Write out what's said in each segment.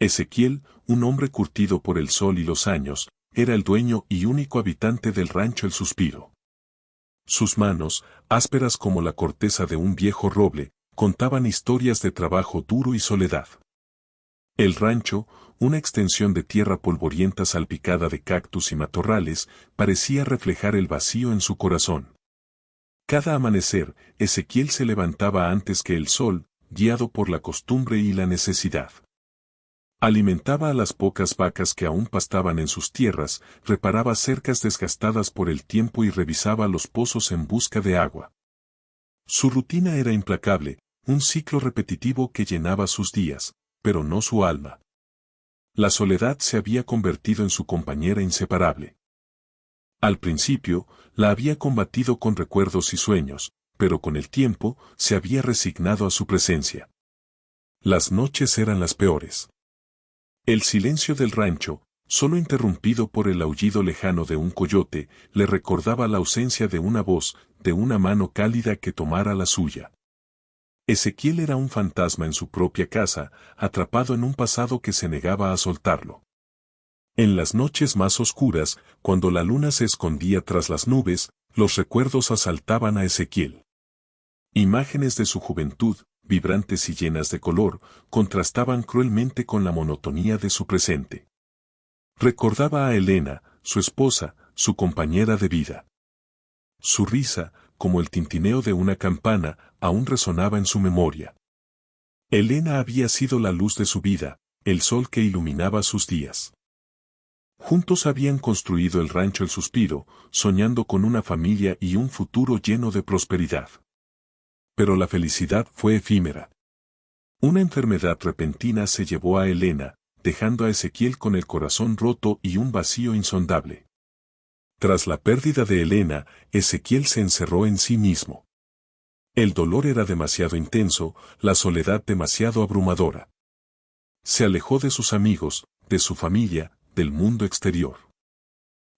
Ezequiel, un hombre curtido por el sol y los años, era el dueño y único habitante del rancho El Suspiro. Sus manos, ásperas como la corteza de un viejo roble, contaban historias de trabajo duro y soledad. El rancho, una extensión de tierra polvorienta salpicada de cactus y matorrales, parecía reflejar el vacío en su corazón. Cada amanecer, Ezequiel se levantaba antes que el sol, guiado por la costumbre y la necesidad. Alimentaba a las pocas vacas que aún pastaban en sus tierras, reparaba cercas desgastadas por el tiempo y revisaba los pozos en busca de agua. Su rutina era implacable, un ciclo repetitivo que llenaba sus días, pero no su alma. La soledad se había convertido en su compañera inseparable. Al principio, la había combatido con recuerdos y sueños, pero con el tiempo, se había resignado a su presencia. Las noches eran las peores. El silencio del rancho, solo interrumpido por el aullido lejano de un coyote, le recordaba la ausencia de una voz, de una mano cálida que tomara la suya. Ezequiel era un fantasma en su propia casa, atrapado en un pasado que se negaba a soltarlo. En las noches más oscuras, cuando la luna se escondía tras las nubes, los recuerdos asaltaban a Ezequiel. Imágenes de su juventud, vibrantes y llenas de color, contrastaban cruelmente con la monotonía de su presente. Recordaba a Elena, su esposa, su compañera de vida. Su risa, como el tintineo de una campana, aún resonaba en su memoria. Elena había sido la luz de su vida, el sol que iluminaba sus días. Juntos habían construido el rancho El Suspiro, soñando con una familia y un futuro lleno de prosperidad. Pero la felicidad fue efímera. Una enfermedad repentina se llevó a Elena, dejando a Ezequiel con el corazón roto y un vacío insondable. Tras la pérdida de Elena, Ezequiel se encerró en sí mismo. El dolor era demasiado intenso, la soledad demasiado abrumadora. Se alejó de sus amigos, de su familia, del mundo exterior.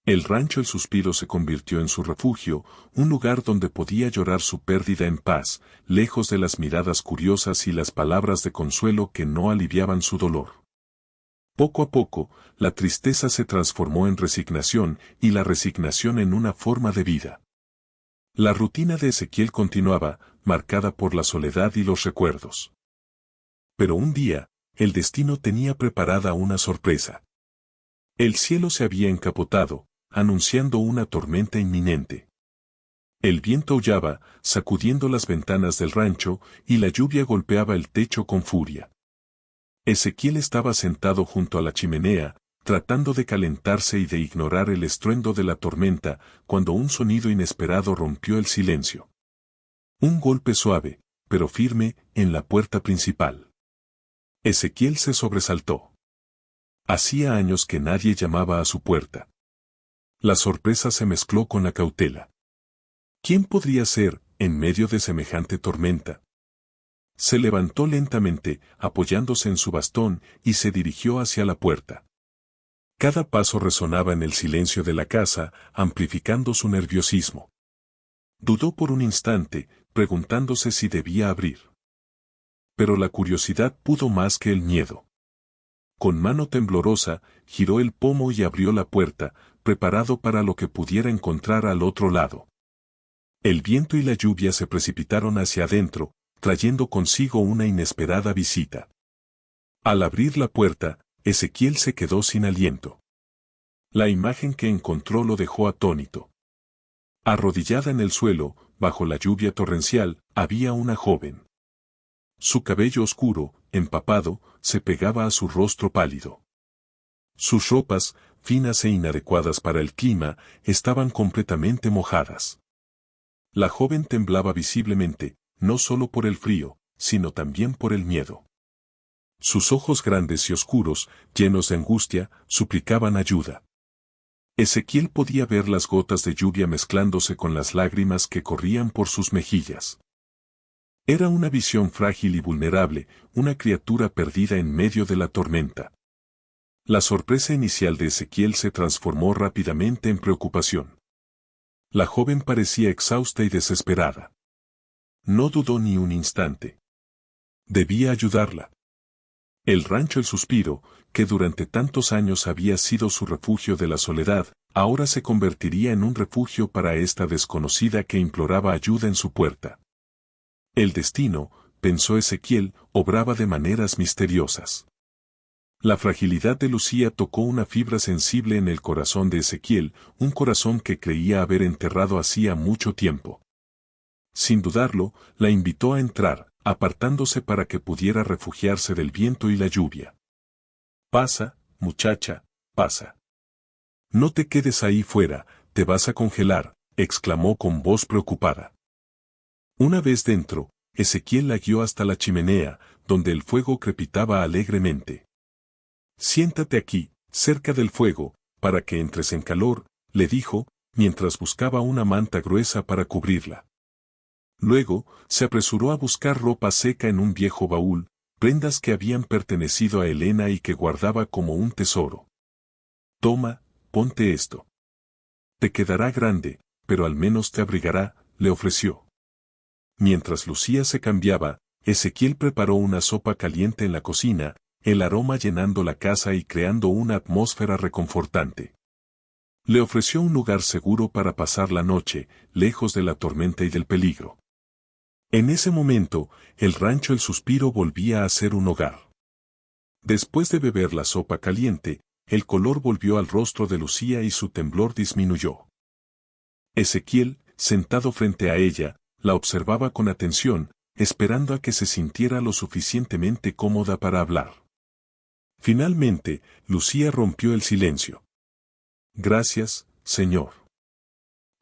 El rancho El Suspiro se convirtió en su refugio, un lugar donde podía llorar su pérdida en paz, lejos de las miradas curiosas y las palabras de consuelo que no aliviaban su dolor. Poco a poco, la tristeza se transformó en resignación y la resignación en una forma de vida. La rutina de Ezequiel continuaba, marcada por la soledad y los recuerdos. Pero un día, el destino tenía preparada una sorpresa. El cielo se había encapotado, anunciando una tormenta inminente. El viento aullaba, sacudiendo las ventanas del rancho, y la lluvia golpeaba el techo con furia. Ezequiel estaba sentado junto a la chimenea, tratando de calentarse y de ignorar el estruendo de la tormenta, cuando un sonido inesperado rompió el silencio. Un golpe suave, pero firme, en la puerta principal. Ezequiel se sobresaltó. Hacía años que nadie llamaba a su puerta. La sorpresa se mezcló con la cautela. ¿Quién podría ser, en medio de semejante tormenta? Se levantó lentamente, apoyándose en su bastón, y se dirigió hacia la puerta. Cada paso resonaba en el silencio de la casa, amplificando su nerviosismo. Dudó por un instante, preguntándose si debía abrir. Pero la curiosidad pudo más que el miedo. Con mano temblorosa, giró el pomo y abrió la puerta, preparado para lo que pudiera encontrar al otro lado. El viento y la lluvia se precipitaron hacia adentro, trayendo consigo una inesperada visita. Al abrir la puerta, Ezequiel se quedó sin aliento. La imagen que encontró lo dejó atónito. Arrodillada en el suelo, bajo la lluvia torrencial, había una joven. Su cabello oscuro, empapado, se pegaba a su rostro pálido. Sus ropas, finas e inadecuadas para el clima, estaban completamente mojadas. La joven temblaba visiblemente, no solo por el frío, sino también por el miedo. Sus ojos grandes y oscuros, llenos de angustia, suplicaban ayuda. Ezequiel podía ver las gotas de lluvia mezclándose con las lágrimas que corrían por sus mejillas. Era una visión frágil y vulnerable, una criatura perdida en medio de la tormenta. La sorpresa inicial de Ezequiel se transformó rápidamente en preocupación. La joven parecía exhausta y desesperada. No dudó ni un instante. Debía ayudarla. El rancho El Suspiro, que durante tantos años había sido su refugio de la soledad, ahora se convertiría en un refugio para esta desconocida que imploraba ayuda en su puerta. El destino, pensó Ezequiel, obraba de maneras misteriosas. La fragilidad de Lucía tocó una fibra sensible en el corazón de Ezequiel, un corazón que creía haber enterrado hacía mucho tiempo. Sin dudarlo, la invitó a entrar, apartándose para que pudiera refugiarse del viento y la lluvia. «Pasa, muchacha, pasa. No te quedes ahí fuera, te vas a congelar», exclamó con voz preocupada. Una vez dentro, Ezequiel la guió hasta la chimenea, donde el fuego crepitaba alegremente. «Siéntate aquí, cerca del fuego, para que entres en calor», le dijo, mientras buscaba una manta gruesa para cubrirla. Luego, se apresuró a buscar ropa seca en un viejo baúl, prendas que habían pertenecido a Elena y que guardaba como un tesoro. «Toma, ponte esto. Te quedará grande, pero al menos te abrigará», le ofreció. Mientras Lucía se cambiaba, Ezequiel preparó una sopa caliente en la cocina, el aroma llenando la casa y creando una atmósfera reconfortante. Le ofreció un lugar seguro para pasar la noche, lejos de la tormenta y del peligro. En ese momento, el rancho El Suspiro volvía a ser un hogar. Después de beber la sopa caliente, el color volvió al rostro de Lucía y su temblor disminuyó. Ezequiel, sentado frente a ella, la observaba con atención, esperando a que se sintiera lo suficientemente cómoda para hablar. Finalmente, Lucía rompió el silencio. «Gracias, señor».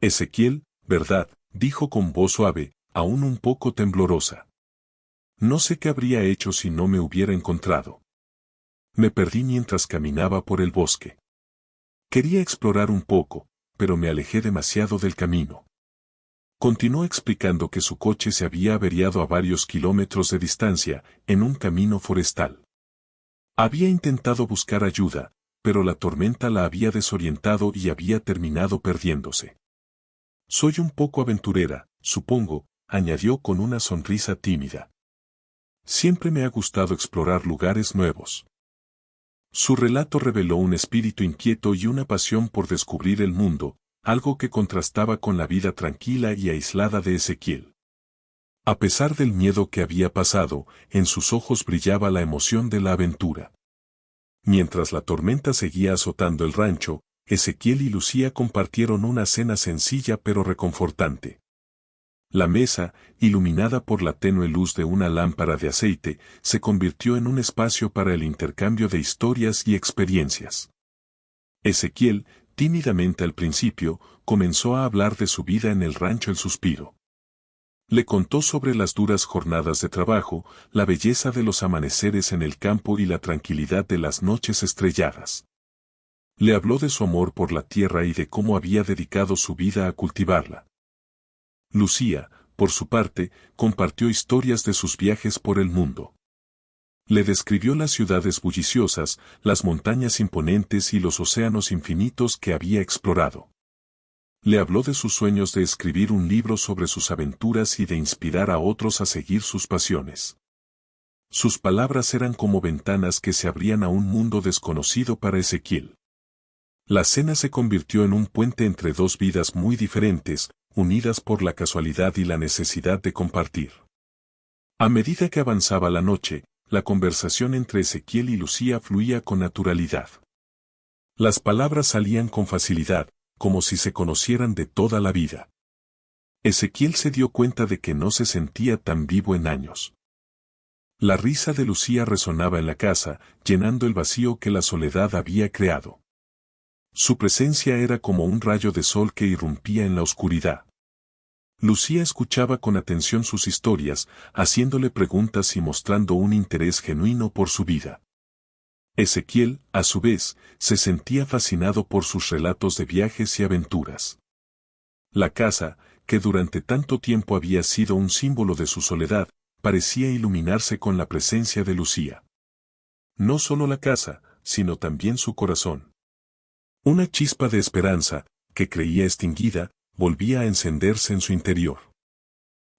«Ezequiel, ¿verdad?», dijo con voz suave, aún un poco temblorosa. «No sé qué habría hecho si no me hubiera encontrado. Me perdí mientras caminaba por el bosque. Quería explorar un poco, pero me alejé demasiado del camino». Continuó explicando que su coche se había averiado a varios kilómetros de distancia, en un camino forestal. Había intentado buscar ayuda, pero la tormenta la había desorientado y había terminado perdiéndose. «Soy un poco aventurera, supongo», añadió con una sonrisa tímida. «Siempre me ha gustado explorar lugares nuevos». Su relato reveló un espíritu inquieto y una pasión por descubrir el mundo, algo que contrastaba con la vida tranquila y aislada de Ezequiel. A pesar del miedo que había pasado, en sus ojos brillaba la emoción de la aventura. Mientras la tormenta seguía azotando el rancho, Ezequiel y Lucía compartieron una cena sencilla pero reconfortante. La mesa, iluminada por la tenue luz de una lámpara de aceite, se convirtió en un espacio para el intercambio de historias y experiencias. Ezequiel, tímidamente al principio, comenzó a hablar de su vida en el rancho El Suspiro. Le contó sobre las duras jornadas de trabajo, la belleza de los amaneceres en el campo y la tranquilidad de las noches estrelladas. Le habló de su amor por la tierra y de cómo había dedicado su vida a cultivarla. Lucía, por su parte, compartió historias de sus viajes por el mundo. Le describió las ciudades bulliciosas, las montañas imponentes y los océanos infinitos que había explorado. Le habló de sus sueños de escribir un libro sobre sus aventuras y de inspirar a otros a seguir sus pasiones. Sus palabras eran como ventanas que se abrían a un mundo desconocido para Ezequiel. La cena se convirtió en un puente entre dos vidas muy diferentes, unidas por la casualidad y la necesidad de compartir. A medida que avanzaba la noche, la conversación entre Ezequiel y Lucía fluía con naturalidad. Las palabras salían con facilidad, como si se conocieran de toda la vida. Ezequiel se dio cuenta de que no se sentía tan vivo en años. La risa de Lucía resonaba en la casa, llenando el vacío que la soledad había creado. Su presencia era como un rayo de sol que irrumpía en la oscuridad. Lucía escuchaba con atención sus historias, haciéndole preguntas y mostrando un interés genuino por su vida. Ezequiel, a su vez, se sentía fascinado por sus relatos de viajes y aventuras. La casa, que durante tanto tiempo había sido un símbolo de su soledad, parecía iluminarse con la presencia de Lucía. No solo la casa, sino también su corazón. Una chispa de esperanza, que creía extinguida, volvía a encenderse en su interior.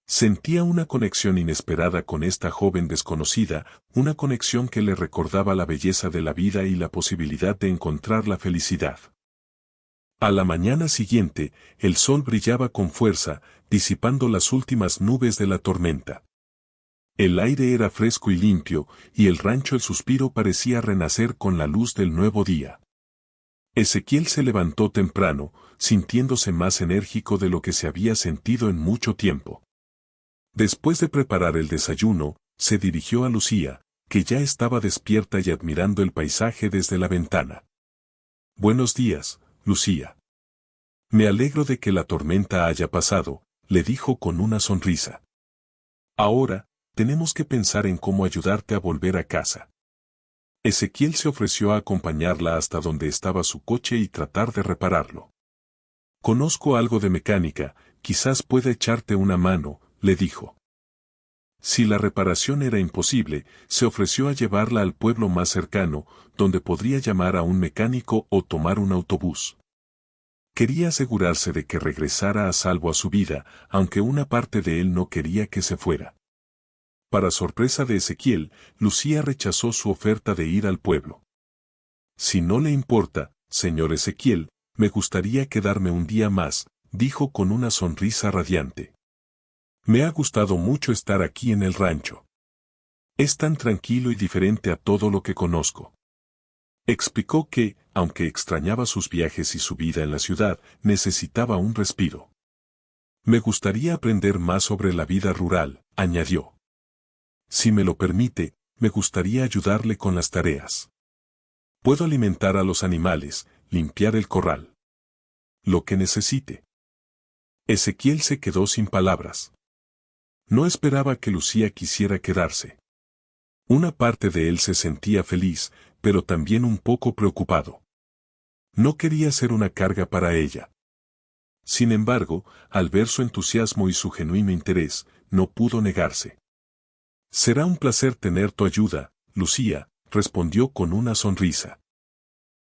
Sentía una conexión inesperada con esta joven desconocida, una conexión que le recordaba la belleza de la vida y la posibilidad de encontrar la felicidad. A la mañana siguiente, el sol brillaba con fuerza, disipando las últimas nubes de la tormenta. El aire era fresco y limpio, y el rancho El Suspiro parecía renacer con la luz del nuevo día. Ezequiel se levantó temprano, sintiéndose más enérgico de lo que se había sentido en mucho tiempo. Después de preparar el desayuno, se dirigió a Lucía, que ya estaba despierta y admirando el paisaje desde la ventana. «Buenos días, Lucía. Me alegro de que la tormenta haya pasado», le dijo con una sonrisa. «Ahora, tenemos que pensar en cómo ayudarte a volver a casa». Ezequiel se ofreció a acompañarla hasta donde estaba su coche y tratar de repararlo. «Conozco algo de mecánica, quizás pueda echarte una mano», le dijo. Si la reparación era imposible, se ofreció a llevarla al pueblo más cercano, donde podría llamar a un mecánico o tomar un autobús. Quería asegurarse de que regresara a salvo a su vida, aunque una parte de él no quería que se fuera. Para sorpresa de Ezequiel, Lucía rechazó su oferta de ir al pueblo. «Si no le importa, señor Ezequiel, me gustaría quedarme un día más», dijo con una sonrisa radiante. «Me ha gustado mucho estar aquí en el rancho. Es tan tranquilo y diferente a todo lo que conozco». Explicó que, aunque extrañaba sus viajes y su vida en la ciudad, necesitaba un respiro. «Me gustaría aprender más sobre la vida rural», añadió. «Si me lo permite, me gustaría ayudarle con las tareas. Puedo alimentar a los animales, limpiar el corral. Lo que necesite». Ezequiel se quedó sin palabras. No esperaba que Lucía quisiera quedarse. Una parte de él se sentía feliz, pero también un poco preocupado. No quería ser una carga para ella. Sin embargo, al ver su entusiasmo y su genuino interés, no pudo negarse. «Será un placer tener tu ayuda, Lucía», respondió con una sonrisa.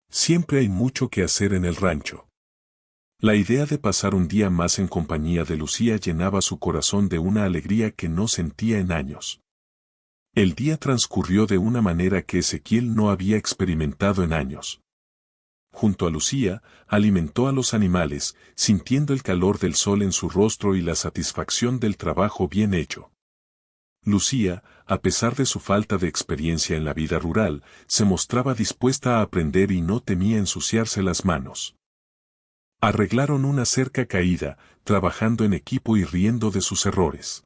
«Siempre hay mucho que hacer en el rancho». La idea de pasar un día más en compañía de Lucía llenaba su corazón de una alegría que no sentía en años. El día transcurrió de una manera que Ezequiel no había experimentado en años. Junto a Lucía, alimentó a los animales, sintiendo el calor del sol en su rostro y la satisfacción del trabajo bien hecho. Lucía, a pesar de su falta de experiencia en la vida rural, se mostraba dispuesta a aprender y no temía ensuciarse las manos. Arreglaron una cerca caída, trabajando en equipo y riendo de sus errores.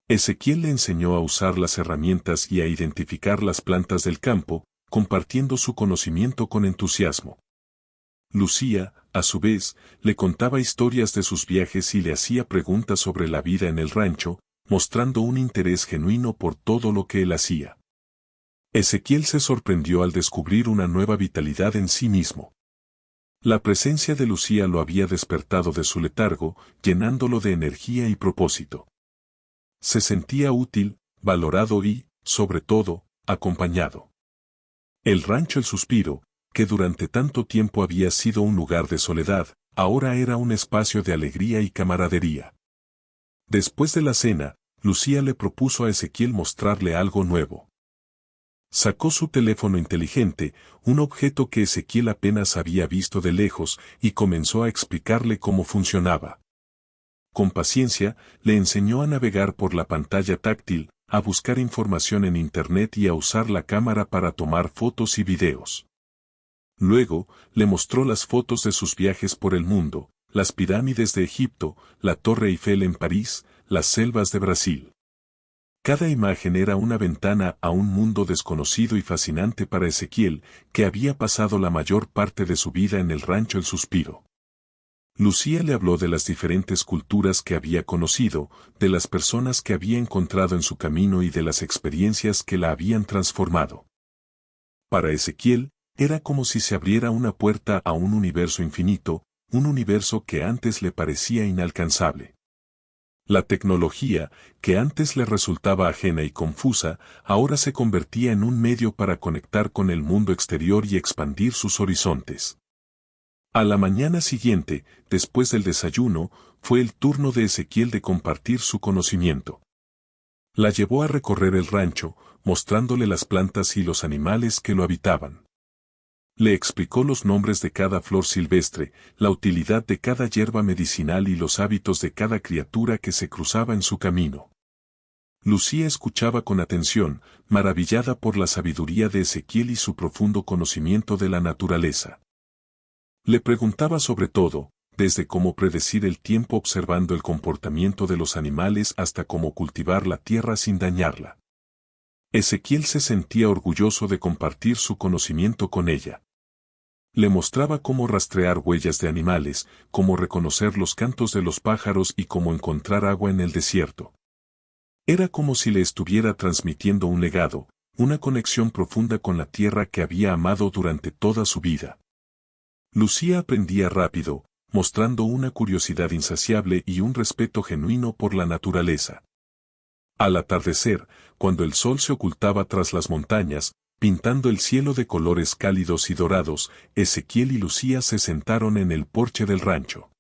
Ezequiel le enseñó a usar las herramientas y a identificar las plantas del campo, compartiendo su conocimiento con entusiasmo. Lucía, a su vez, le contaba historias de sus viajes y le hacía preguntas sobre la vida en el rancho, mostrando un interés genuino por todo lo que él hacía. Ezequiel se sorprendió al descubrir una nueva vitalidad en sí mismo. La presencia de Lucía lo había despertado de su letargo, llenándolo de energía y propósito. Se sentía útil, valorado y, sobre todo, acompañado. El rancho El Suspiro, que durante tanto tiempo había sido un lugar de soledad, ahora era un espacio de alegría y camaradería. Después de la cena, Lucía le propuso a Ezequiel mostrarle algo nuevo. Sacó su teléfono inteligente, un objeto que Ezequiel apenas había visto de lejos, y comenzó a explicarle cómo funcionaba. Con paciencia, le enseñó a navegar por la pantalla táctil, a buscar información en Internet y a usar la cámara para tomar fotos y videos. Luego, le mostró las fotos de sus viajes por el mundo, las pirámides de Egipto, la Torre Eiffel en París, las selvas de Brasil. Cada imagen era una ventana a un mundo desconocido y fascinante para Ezequiel, que había pasado la mayor parte de su vida en el rancho El Suspiro. Lucía le habló de las diferentes culturas que había conocido, de las personas que había encontrado en su camino y de las experiencias que la habían transformado. Para Ezequiel, era como si se abriera una puerta a un universo infinito, un universo que antes le parecía inalcanzable. La tecnología, que antes le resultaba ajena y confusa, ahora se convertía en un medio para conectar con el mundo exterior y expandir sus horizontes. A la mañana siguiente, después del desayuno, fue el turno de Ezequiel de compartir su conocimiento. La llevó a recorrer el rancho, mostrándole las plantas y los animales que lo habitaban. Le explicó los nombres de cada flor silvestre, la utilidad de cada hierba medicinal y los hábitos de cada criatura que se cruzaba en su camino. Lucía escuchaba con atención, maravillada por la sabiduría de Ezequiel y su profundo conocimiento de la naturaleza. Le preguntaba sobre todo, desde cómo predecir el tiempo observando el comportamiento de los animales hasta cómo cultivar la tierra sin dañarla. Ezequiel se sentía orgulloso de compartir su conocimiento con ella. Le mostraba cómo rastrear huellas de animales, cómo reconocer los cantos de los pájaros y cómo encontrar agua en el desierto. Era como si le estuviera transmitiendo un legado, una conexión profunda con la tierra que había amado durante toda su vida. Lucía aprendía rápido, mostrando una curiosidad insaciable y un respeto genuino por la naturaleza. Al atardecer, cuando el sol se ocultaba tras las montañas, pintando el cielo de colores cálidos y dorados, Ezequiel y Lucía se sentaron en el porche del rancho.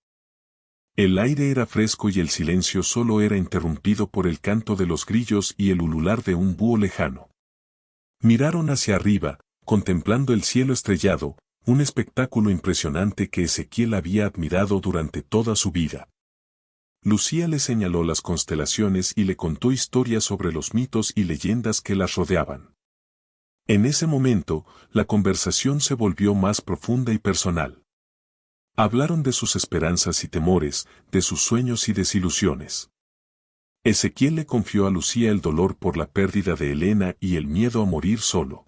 El aire era fresco y el silencio solo era interrumpido por el canto de los grillos y el ulular de un búho lejano. Miraron hacia arriba, contemplando el cielo estrellado, un espectáculo impresionante que Ezequiel había admirado durante toda su vida. Lucía le señaló las constelaciones y le contó historias sobre los mitos y leyendas que las rodeaban. En ese momento, la conversación se volvió más profunda y personal. Hablaron de sus esperanzas y temores, de sus sueños y desilusiones. Ezequiel le confió a Lucía el dolor por la pérdida de Elena y el miedo a morir solo.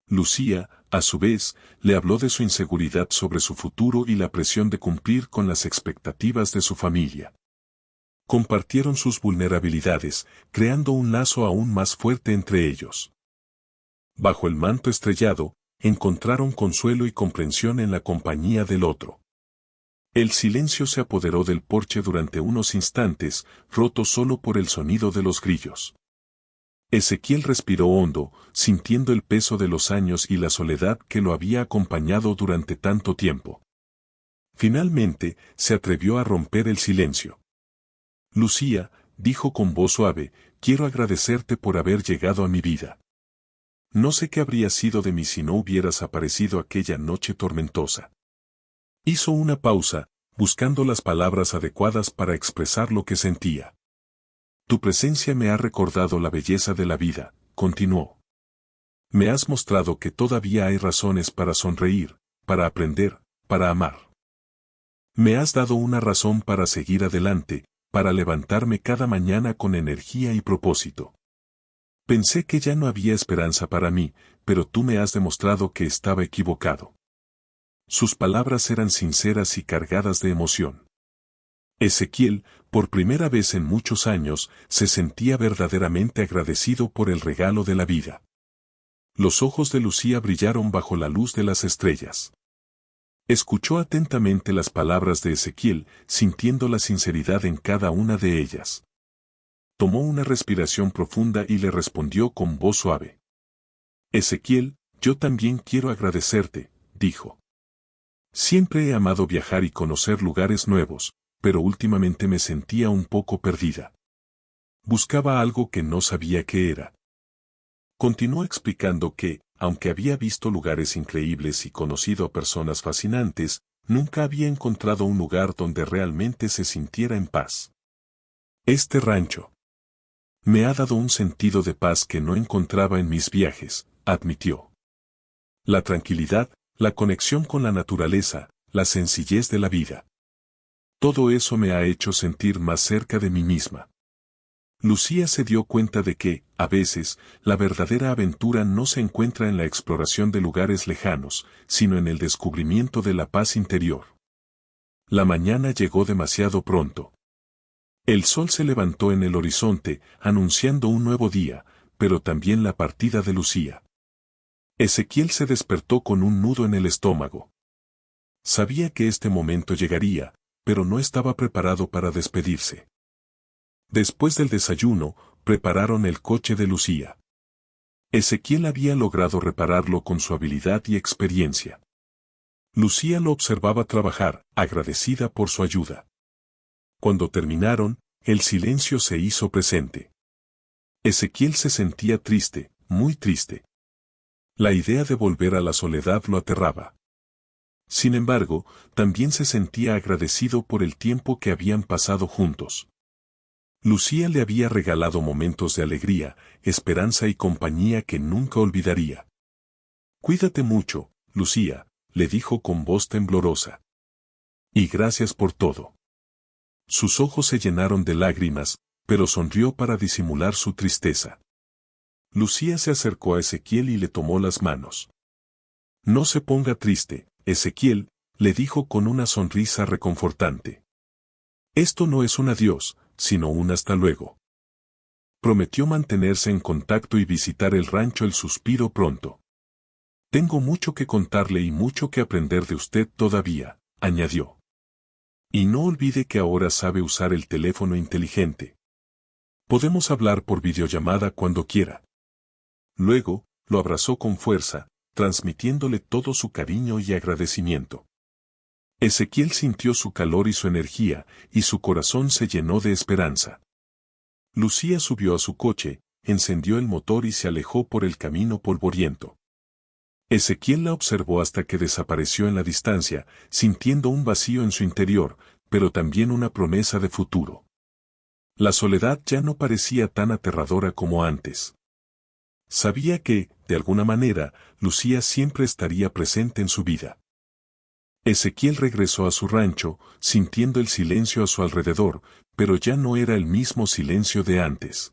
Lucía, a su vez, le habló de su inseguridad sobre su futuro y la presión de cumplir con las expectativas de su familia. Compartieron sus vulnerabilidades, creando un lazo aún más fuerte entre ellos. Bajo el manto estrellado, encontraron consuelo y comprensión en la compañía del otro. El silencio se apoderó del porche durante unos instantes, roto solo por el sonido de los grillos. Ezequiel respiró hondo, sintiendo el peso de los años y la soledad que lo había acompañado durante tanto tiempo. Finalmente, se atrevió a romper el silencio. Lucía, dijo con voz suave, quiero agradecerte por haber llegado a mi vida. No sé qué habría sido de mí si no hubieras aparecido aquella noche tormentosa. Hizo una pausa, buscando las palabras adecuadas para expresar lo que sentía. Tu presencia me ha recordado la belleza de la vida, continuó. Me has mostrado que todavía hay razones para sonreír, para aprender, para amar. Me has dado una razón para seguir adelante, para levantarme cada mañana con energía y propósito. Pensé que ya no había esperanza para mí, pero tú me has demostrado que estaba equivocado. Sus palabras eran sinceras y cargadas de emoción. Ezequiel, por primera vez en muchos años, se sentía verdaderamente agradecido por el regalo de la vida. Los ojos de Lucía brillaron bajo la luz de las estrellas. Escuchó atentamente las palabras de Ezequiel, sintiendo la sinceridad en cada una de ellas. Tomó una respiración profunda y le respondió con voz suave. Ezequiel, yo también quiero agradecerte, dijo. Siempre he amado viajar y conocer lugares nuevos, pero últimamente me sentía un poco perdida. Buscaba algo que no sabía qué era. Continuó explicando que, aunque había visto lugares increíbles y conocido a personas fascinantes, nunca había encontrado un lugar donde realmente se sintiera en paz. Este rancho me ha dado un sentido de paz que no encontraba en mis viajes, admitió. La tranquilidad, la conexión con la naturaleza, la sencillez de la vida. Todo eso me ha hecho sentir más cerca de mí misma. Lucía se dio cuenta de que, a veces, la verdadera aventura no se encuentra en la exploración de lugares lejanos, sino en el descubrimiento de la paz interior. La mañana llegó demasiado pronto. El sol se levantó en el horizonte, anunciando un nuevo día, pero también la partida de Lucía. Ezequiel se despertó con un nudo en el estómago. Sabía que este momento llegaría, pero no estaba preparado para despedirse. Después del desayuno, prepararon el coche de Lucía. Ezequiel había logrado repararlo con su habilidad y experiencia. Lucía lo observaba trabajar, agradecida por su ayuda. Cuando terminaron, el silencio se hizo presente. Ezequiel se sentía triste, muy triste. La idea de volver a la soledad lo aterraba. Sin embargo, también se sentía agradecido por el tiempo que habían pasado juntos. Lucía le había regalado momentos de alegría, esperanza y compañía que nunca olvidaría. «Cuídate mucho, Lucía», le dijo con voz temblorosa. «Y gracias por todo». Sus ojos se llenaron de lágrimas, pero sonrió para disimular su tristeza. Lucía se acercó a Ezequiel y le tomó las manos. «No se ponga triste, Ezequiel», le dijo con una sonrisa reconfortante. «Esto no es un adiós, sino un hasta luego». Prometió mantenerse en contacto y visitar el rancho El Suspiro pronto. «Tengo mucho que contarle y mucho que aprender de usted todavía», añadió. «Y no olvide que ahora sabe usar el teléfono inteligente. Podemos hablar por videollamada cuando quiera». Luego, lo abrazó con fuerza, transmitiéndole todo su cariño y agradecimiento. Ezequiel sintió su calor y su energía, y su corazón se llenó de esperanza. Lucía subió a su coche, encendió el motor y se alejó por el camino polvoriento. Ezequiel la observó hasta que desapareció en la distancia, sintiendo un vacío en su interior, pero también una promesa de futuro. La soledad ya no parecía tan aterradora como antes. Sabía que, de alguna manera, Lucía siempre estaría presente en su vida. Ezequiel regresó a su rancho, sintiendo el silencio a su alrededor, pero ya no era el mismo silencio de antes.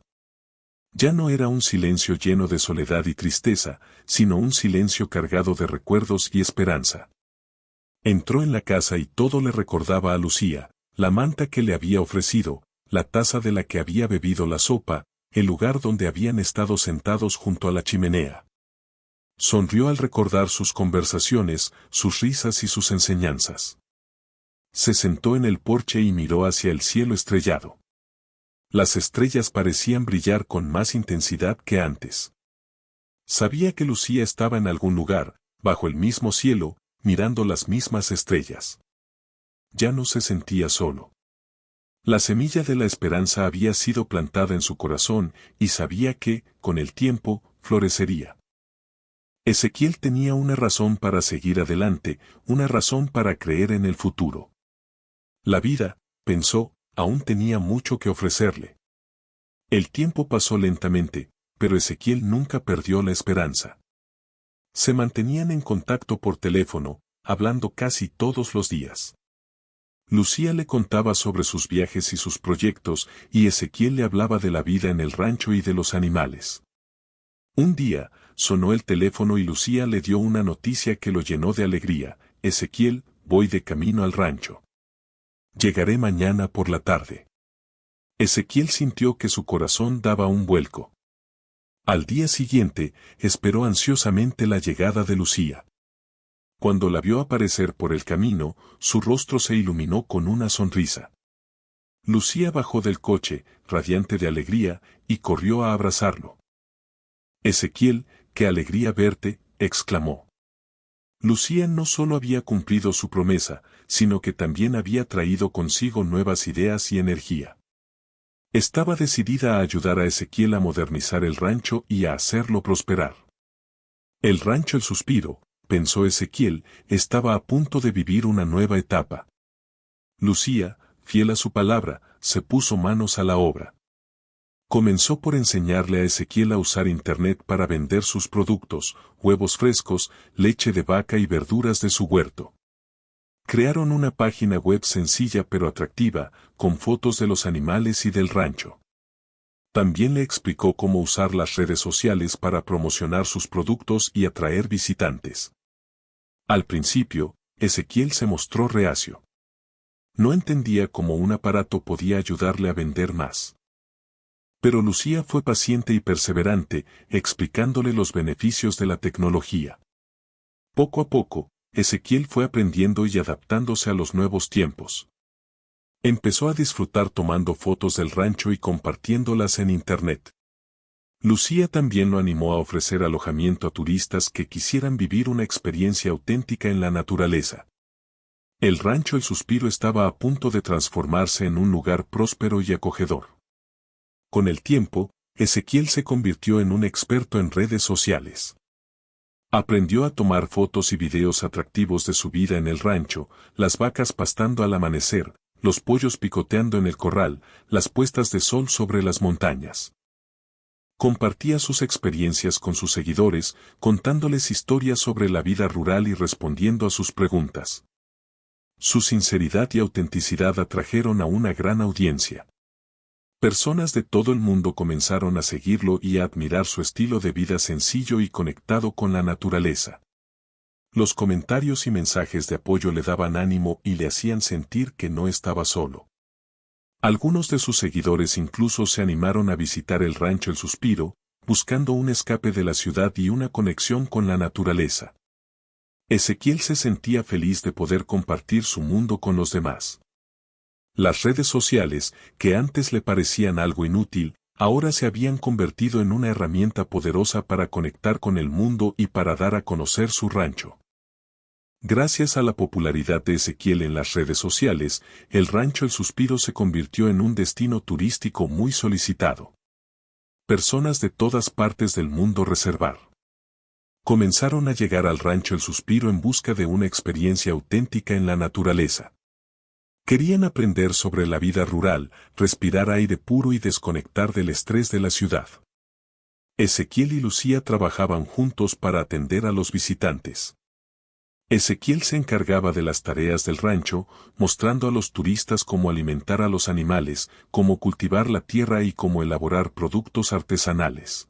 Ya no era un silencio lleno de soledad y tristeza, sino un silencio cargado de recuerdos y esperanza. Entró en la casa y todo le recordaba a Lucía, la manta que le había ofrecido, la taza de la que había bebido la sopa, el lugar donde habían estado sentados junto a la chimenea. Sonrió al recordar sus conversaciones, sus risas y sus enseñanzas. Se sentó en el porche y miró hacia el cielo estrellado. Las estrellas parecían brillar con más intensidad que antes. Sabía que Lucía estaba en algún lugar, bajo el mismo cielo, mirando las mismas estrellas. Ya no se sentía solo. La semilla de la esperanza había sido plantada en su corazón y sabía que, con el tiempo, florecería. Ezequiel tenía una razón para seguir adelante, una razón para creer en el futuro. La vida, pensó, aún tenía mucho que ofrecerle. El tiempo pasó lentamente, pero Ezequiel nunca perdió la esperanza. Se mantenían en contacto por teléfono, hablando casi todos los días. Lucía le contaba sobre sus viajes y sus proyectos, y Ezequiel le hablaba de la vida en el rancho y de los animales. Un día, sonó el teléfono y Lucía le dio una noticia que lo llenó de alegría. «Ezequiel, voy de camino al rancho. Llegaré mañana por la tarde». Ezequiel sintió que su corazón daba un vuelco. Al día siguiente, esperó ansiosamente la llegada de Lucía. Cuando la vio aparecer por el camino, su rostro se iluminó con una sonrisa. Lucía bajó del coche, radiante de alegría, y corrió a abrazarlo. «Ezequiel, qué alegría verte», exclamó. Lucía no solo había cumplido su promesa, sino que también había traído consigo nuevas ideas y energía. Estaba decidida a ayudar a Ezequiel a modernizar el rancho y a hacerlo prosperar. El rancho El Suspiro, pensó Ezequiel, estaba a punto de vivir una nueva etapa. Lucía, fiel a su palabra, se puso manos a la obra. Comenzó por enseñarle a Ezequiel a usar Internet para vender sus productos, huevos frescos, leche de vaca y verduras de su huerto. Crearon una página web sencilla pero atractiva, con fotos de los animales y del rancho. También le explicó cómo usar las redes sociales para promocionar sus productos y atraer visitantes. Al principio, Ezequiel se mostró reacio. No entendía cómo un aparato podía ayudarle a vender más. Pero Lucía fue paciente y perseverante, explicándole los beneficios de la tecnología. Poco a poco, Ezequiel fue aprendiendo y adaptándose a los nuevos tiempos. Empezó a disfrutar tomando fotos del rancho y compartiéndolas en Internet. Lucía también lo animó a ofrecer alojamiento a turistas que quisieran vivir una experiencia auténtica en la naturaleza. El rancho El Suspiro estaba a punto de transformarse en un lugar próspero y acogedor. Con el tiempo, Ezequiel se convirtió en un experto en redes sociales. Aprendió a tomar fotos y videos atractivos de su vida en el rancho, las vacas pastando al amanecer, los pollos picoteando en el corral, las puestas de sol sobre las montañas. Compartía sus experiencias con sus seguidores, contándoles historias sobre la vida rural y respondiendo a sus preguntas. Su sinceridad y autenticidad atrajeron a una gran audiencia. Personas de todo el mundo comenzaron a seguirlo y a admirar su estilo de vida sencillo y conectado con la naturaleza. Los comentarios y mensajes de apoyo le daban ánimo y le hacían sentir que no estaba solo. Algunos de sus seguidores incluso se animaron a visitar el rancho El Suspiro, buscando un escape de la ciudad y una conexión con la naturaleza. Ezequiel se sentía feliz de poder compartir su mundo con los demás. Las redes sociales, que antes le parecían algo inútil, ahora se habían convertido en una herramienta poderosa para conectar con el mundo y para dar a conocer su rancho. Gracias a la popularidad de Ezequiel en las redes sociales, el rancho El Suspiro se convirtió en un destino turístico muy solicitado. Personas de todas partes del mundo comenzaron a llegar al rancho El Suspiro en busca de una experiencia auténtica en la naturaleza. Querían aprender sobre la vida rural, respirar aire puro y desconectar del estrés de la ciudad. Ezequiel y Lucía trabajaban juntos para atender a los visitantes. Ezequiel se encargaba de las tareas del rancho, mostrando a los turistas cómo alimentar a los animales, cómo cultivar la tierra y cómo elaborar productos artesanales.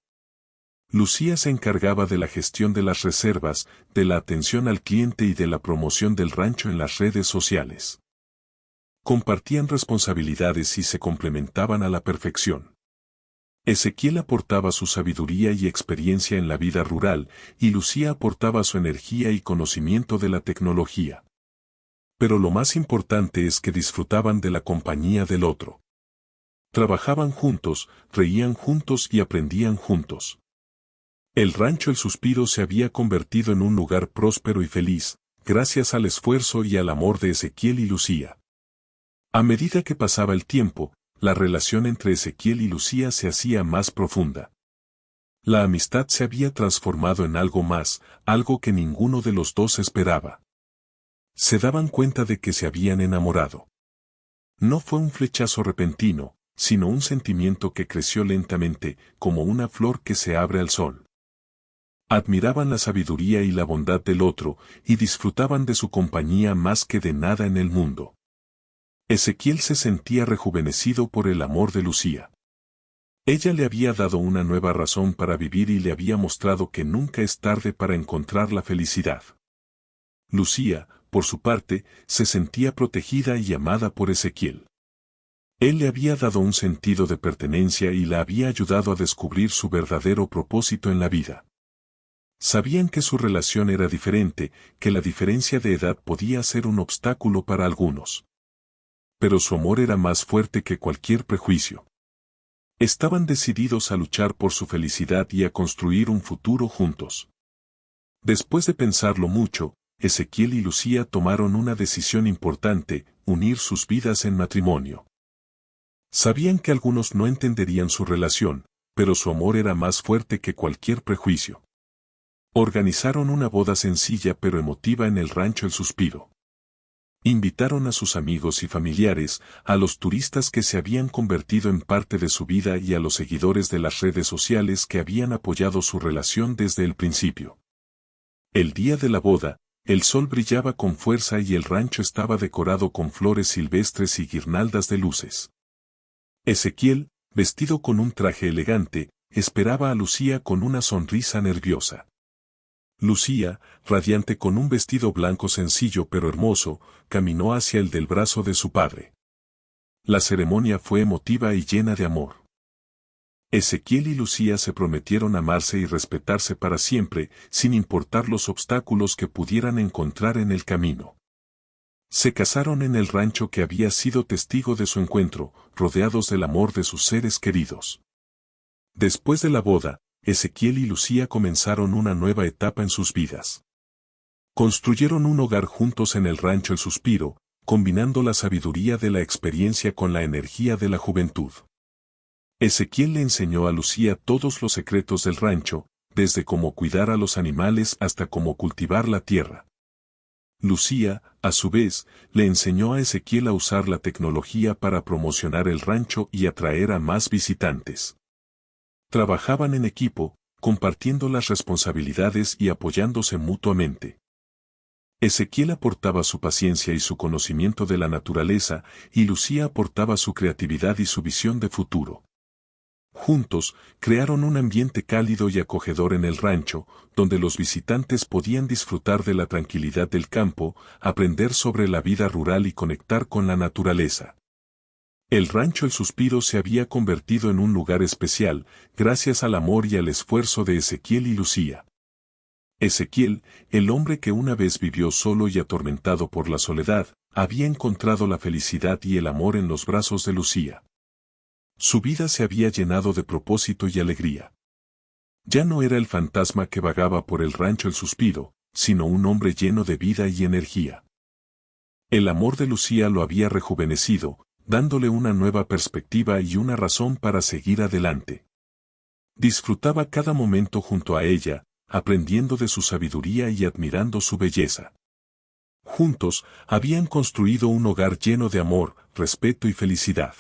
Lucía se encargaba de la gestión de las reservas, de la atención al cliente y de la promoción del rancho en las redes sociales. Compartían responsabilidades y se complementaban a la perfección. Ezequiel aportaba su sabiduría y experiencia en la vida rural, y Lucía aportaba su energía y conocimiento de la tecnología. Pero lo más importante es que disfrutaban de la compañía del otro. Trabajaban juntos, reían juntos y aprendían juntos. El rancho El Suspiro se había convertido en un lugar próspero y feliz, gracias al esfuerzo y al amor de Ezequiel y Lucía. A medida que pasaba el tiempo, la relación entre Ezequiel y Lucía se hacía más profunda. La amistad se había transformado en algo más, algo que ninguno de los dos esperaba. Se daban cuenta de que se habían enamorado. No fue un flechazo repentino, sino un sentimiento que creció lentamente, como una flor que se abre al sol. Admiraban la sabiduría y la bondad del otro, y disfrutaban de su compañía más que de nada en el mundo. Ezequiel se sentía rejuvenecido por el amor de Lucía. Ella le había dado una nueva razón para vivir y le había mostrado que nunca es tarde para encontrar la felicidad. Lucía, por su parte, se sentía protegida y amada por Ezequiel. Él le había dado un sentido de pertenencia y la había ayudado a descubrir su verdadero propósito en la vida. Sabían que su relación era diferente, que la diferencia de edad podía ser un obstáculo para algunos. Pero su amor era más fuerte que cualquier prejuicio. Estaban decididos a luchar por su felicidad y a construir un futuro juntos. Después de pensarlo mucho, Ezequiel y Lucía tomaron una decisión importante: unir sus vidas en matrimonio. Sabían que algunos no entenderían su relación, pero su amor era más fuerte que cualquier prejuicio. Organizaron una boda sencilla pero emotiva en el rancho El Suspiro. Invitaron a sus amigos y familiares, a los turistas que se habían convertido en parte de su vida y a los seguidores de las redes sociales que habían apoyado su relación desde el principio. El día de la boda, el sol brillaba con fuerza y el rancho estaba decorado con flores silvestres y guirnaldas de luces. Ezequiel, vestido con un traje elegante, esperaba a Lucía con una sonrisa nerviosa. Lucía, radiante con un vestido blanco sencillo pero hermoso, caminó hacia el del brazo de su padre. La ceremonia fue emotiva y llena de amor. Ezequiel y Lucía se prometieron amarse y respetarse para siempre, sin importar los obstáculos que pudieran encontrar en el camino. Se casaron en el rancho que había sido testigo de su encuentro, rodeados del amor de sus seres queridos. Después de la boda, Ezequiel y Lucía comenzaron una nueva etapa en sus vidas. Construyeron un hogar juntos en el rancho El Suspiro, combinando la sabiduría de la experiencia con la energía de la juventud. Ezequiel le enseñó a Lucía todos los secretos del rancho, desde cómo cuidar a los animales hasta cómo cultivar la tierra. Lucía, a su vez, le enseñó a Ezequiel a usar la tecnología para promocionar el rancho y atraer a más visitantes. Trabajaban en equipo, compartiendo las responsabilidades y apoyándose mutuamente. Ezequiel aportaba su paciencia y su conocimiento de la naturaleza, y Lucía aportaba su creatividad y su visión de futuro. Juntos, crearon un ambiente cálido y acogedor en el rancho, donde los visitantes podían disfrutar de la tranquilidad del campo, aprender sobre la vida rural y conectar con la naturaleza. El rancho El Suspiro se había convertido en un lugar especial, gracias al amor y al esfuerzo de Ezequiel y Lucía. Ezequiel, el hombre que una vez vivió solo y atormentado por la soledad, había encontrado la felicidad y el amor en los brazos de Lucía. Su vida se había llenado de propósito y alegría. Ya no era el fantasma que vagaba por el rancho El Suspiro, sino un hombre lleno de vida y energía. El amor de Lucía lo había rejuvenecido, dándole una nueva perspectiva y una razón para seguir adelante. Disfrutaba cada momento junto a ella, aprendiendo de su sabiduría y admirando su belleza. Juntos, habían construido un hogar lleno de amor, respeto y felicidad.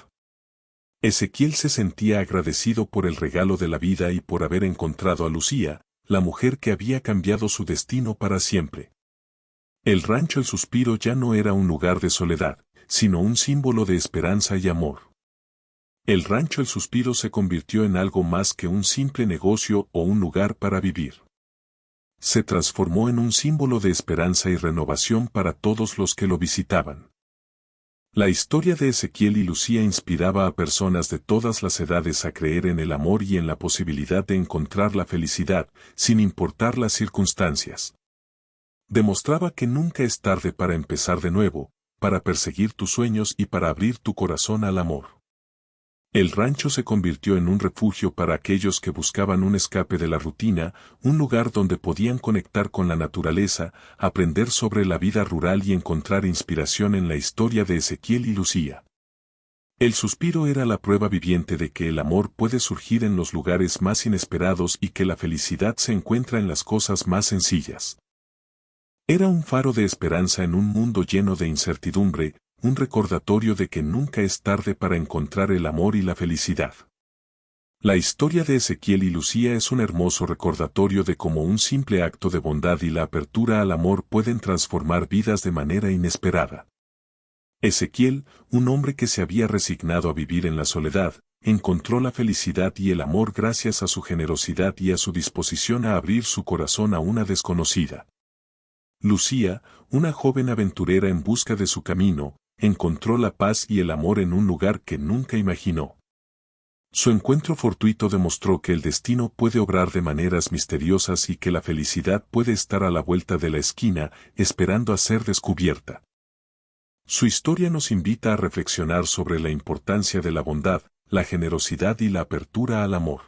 Ezequiel se sentía agradecido por el regalo de la vida y por haber encontrado a Lucía, la mujer que había cambiado su destino para siempre. El rancho El Suspiro ya no era un lugar de soledad, sino un símbolo de esperanza y amor. El rancho El Suspiro se convirtió en algo más que un simple negocio o un lugar para vivir. Se transformó en un símbolo de esperanza y renovación para todos los que lo visitaban. La historia de Ezequiel y Lucía inspiraba a personas de todas las edades a creer en el amor y en la posibilidad de encontrar la felicidad, sin importar las circunstancias. Demostraba que nunca es tarde para empezar de nuevo, para perseguir tus sueños y para abrir tu corazón al amor. El rancho se convirtió en un refugio para aquellos que buscaban un escape de la rutina, un lugar donde podían conectar con la naturaleza, aprender sobre la vida rural y encontrar inspiración en la historia de Ezequiel y Lucía. El Suspiro era la prueba viviente de que el amor puede surgir en los lugares más inesperados y que la felicidad se encuentra en las cosas más sencillas. Era un faro de esperanza en un mundo lleno de incertidumbre, un recordatorio de que nunca es tarde para encontrar el amor y la felicidad. La historia de Ezequiel y Lucía es un hermoso recordatorio de cómo un simple acto de bondad y la apertura al amor pueden transformar vidas de manera inesperada. Ezequiel, un hombre que se había resignado a vivir en la soledad, encontró la felicidad y el amor gracias a su generosidad y a su disposición a abrir su corazón a una desconocida. Lucía, una joven aventurera en busca de su camino, encontró la paz y el amor en un lugar que nunca imaginó. Su encuentro fortuito demostró que el destino puede obrar de maneras misteriosas y que la felicidad puede estar a la vuelta de la esquina, esperando a ser descubierta. Su historia nos invita a reflexionar sobre la importancia de la bondad, la generosidad y la apertura al amor.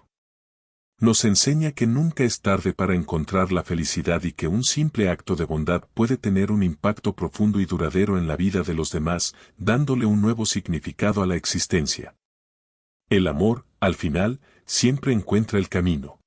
Nos enseña que nunca es tarde para encontrar la felicidad y que un simple acto de bondad puede tener un impacto profundo y duradero en la vida de los demás, dándole un nuevo significado a la existencia. El amor, al final, siempre encuentra el camino.